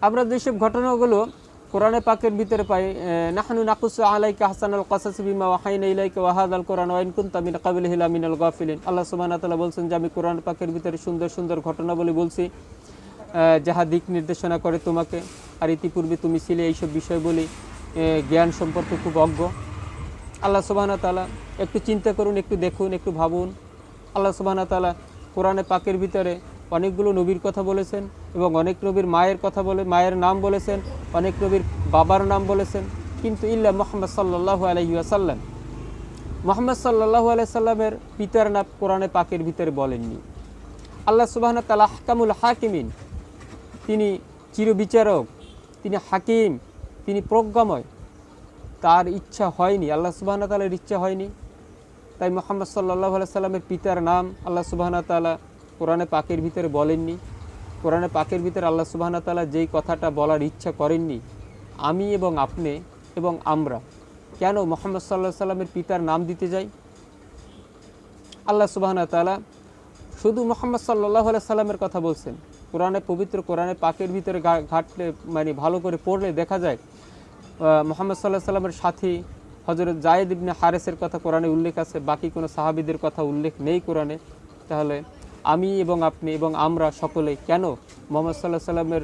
আমরা যেসব ঘটনাগুলো কোরআনে পাকের ভিতরে পাই, নাহনু নাকুসু আলাইকা হাসানাল কাসাস বিমা ওয়াহাইনা ইলাইকা ওয়া হাযাল কুরআন ওয়া ইন কুনতা মিন ক্বাবলিহি লামিনাল গাফিলিন। আল্লাহ সুবহানাহু ওয়া তাআলা বলছেন যে আমি কোরআন পাকের ভিতরে সুন্দর সুন্দর ঘটনাবলী বলছি, যাহা দিক নির্দেশনা করে তোমাকে, আর ইতিপূর্বে তুমি ছিলে এইসব বিষয়বলী জ্ঞান সম্পর্কে খুব অজ্ঞ। আল্লাহ সুবহানাহু ওয়া তাআলা একটু চিন্তা করুন, একটু দেখুন, একটু ভাবুন। আল্লাহ সুবহানাহু ওয়া তাআলা কোরআনে পাকের ভিতরে অনেকগুলো নবীর কথা বলেছেন এবং অনেক নবীর মায়ের কথা মায়ের নাম বলেছেন, অনেক নবীর বাবার নাম বলেছেন, কিন্তু ইল্লা মুহাম্মদ সাল্লাল্লাহু আলাইহি ওয়াসাল্লাম, মুহাম্মদ সাল্লাল্লাহু আলাইহি সাল্লামের পিতার নাম কোরআনে পাকের ভিতরে বলেননি। আল্লাহ সুবহানাহু ওয়া তাআলা আহকামুল হাকিমিন, তিনি চিরবিচারক, তিনি হাকিম, তিনি প্রজ্ঞাময়। তার ইচ্ছা হয়নি, আল্লাহ সুবহানাহু ওয়া তাআলার ইচ্ছা হয়নি, তাই মুহাম্মদ সাল্লাল্লাহু আলাইহি সাল্লামের পিতার নাম আল্লাহ সুবহানাহু ওয়া তাআলা কোরআনে পাকের ভিতরে বলেননি। কোরআনে পাকের ভিতরে আল্লাহ সুবহানাহু ওয়া তাআলা যেই কথাটা বলার ইচ্ছা করেননি, আমি এবং আপনি এবং আমরা কেন মুহাম্মদ সাল্লাল্লাহু আলাইহি সাল্লামের পিতার নাম দিতে যাই? আল্লাহ সুবহানাহু ওয়া তাআলা শুধু মুহাম্মদ সাল্লাল্লাহু আলাইহি সাল্লামের কথা বলছেন। কোরআনে পবিত্র কোরআনে পাকের ভিতরে ঘাটলে মানে ভালো করে পড়লে দেখা যায় মুহাম্মদ সাল্লাল্লাহু আলাইহি সাল্লামের সাথী হযরত যায়েদ ইবনে হারেসের কথা কোরআনে উল্লেখ আছে, বাকি কোনো সাহাবীদের কথা উল্লেখ নেই কোরআনে। তাহলে আমি এবং আপনি এবং আমরা সকলে কেন মুহাম্মদ সাল্লাল্লাহু আলাইহি সাল্লামের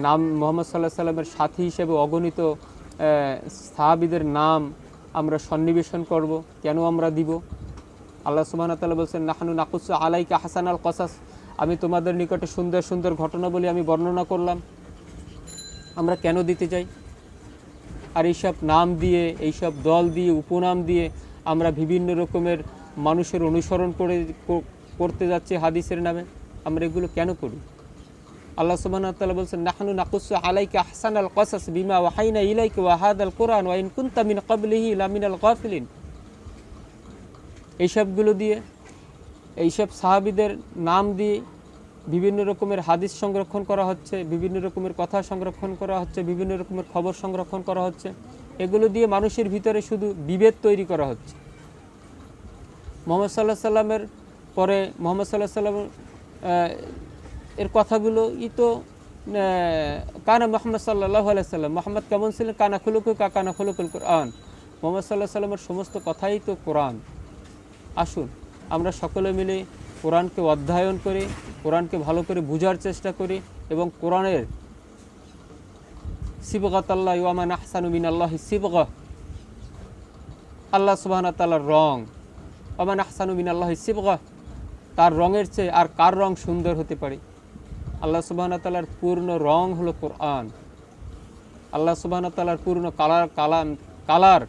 নাম, মুহাম্মদ সাল্লাল্লাহু আলাইহি সাল্লামের সাথী হিসেবে অগণিত সাহাবীদের নাম আমরা সন্নিবেশন করব, কেন আমরা দিব? আল্লাহ সুবহানাহু ওয়া তাআলা বলছেন নাহনু নাকুসু আলাইকা হাসানাল কাসাস, আমি তোমাদের নিকটে সুন্দর সুন্দর ঘটনাবলী আমি বর্ণনা করলাম। আমরা কেন দিতে চাই? আর এইসব নাম দিয়ে, এইসব দল দিয়ে, উপনাম দিয়ে আমরা বিভিন্ন রকমের মানুষের অনুসরণ করতে যাচ্ছি হাদিসের নামে। আমরা এগুলো কেন করি? আল্লাহ সুবহানাহু ওয়া তাআলা বলছেন নাহনু নাকুসু আলাইকা আহসানাল কাসাস বিমা ওয়াহাইনা ইলাইকা ওয়া হাযাল কুরআন ওয়া ইন কুনতা মিন ক্বাবলিহি লামিনাল গাফিলিন। এইসবগুলো দিয়ে, এইসব সাহাবীদের নাম দিয়ে বিভিন্ন রকমের হাদিস সংরক্ষণ করা হচ্ছে, বিভিন্ন রকমের কথা সংরক্ষণ করা হচ্ছে, বিভিন্ন রকমের খবর সংরক্ষণ করা হচ্ছে। এগুলো দিয়ে মানুষের ভিতরে শুধু বিভেদ তৈরি করা হচ্ছে। মুহাম্মদ সাল্লাল্লাহু আলাইহি সাল্লামের পরে মুহাম্মদ সাল্লাল্লাহু আলাইহি সাল্লাম এর কথাগুলো তো কানা মুহাম্মদ সাল্লাল্লাহু আলাইহি সাল্লাম, মুহাম্মদ কেমন ছিলেন, কানা খুলুকুকা কানা খুলুকুল কোরআন। মুহাম্মদ সাল্লাল্লাহু আলাইহি সাল্লামের সমস্ত কথাই তো কোরআন। আসুন আমরা সকলে মিলে কোরআনকে অধ্যয়ন করি, কোরআনকে ভালো করে বোঝার চেষ্টা করি এবং কোরআনের সিবগাতাল্লাহি ওয়া মান আহসানু মিনাল্লাহি সিবগাহ, আল্লাহ সুবহানাহু ওয়া তাআলার রং, ওয়া মান আহসানু মিনাল্লাহি সিবগাহ, তার রঙের চেয়ে আর কার রং সুন্দর হতে পারে? আল্লাহ সুবহানাহু ওয়া তাআলার পূর্ণ রং হলো কোরআন। আল্লাহ সুবহানাহু ওয়া তাআলার পূর্ণ কালার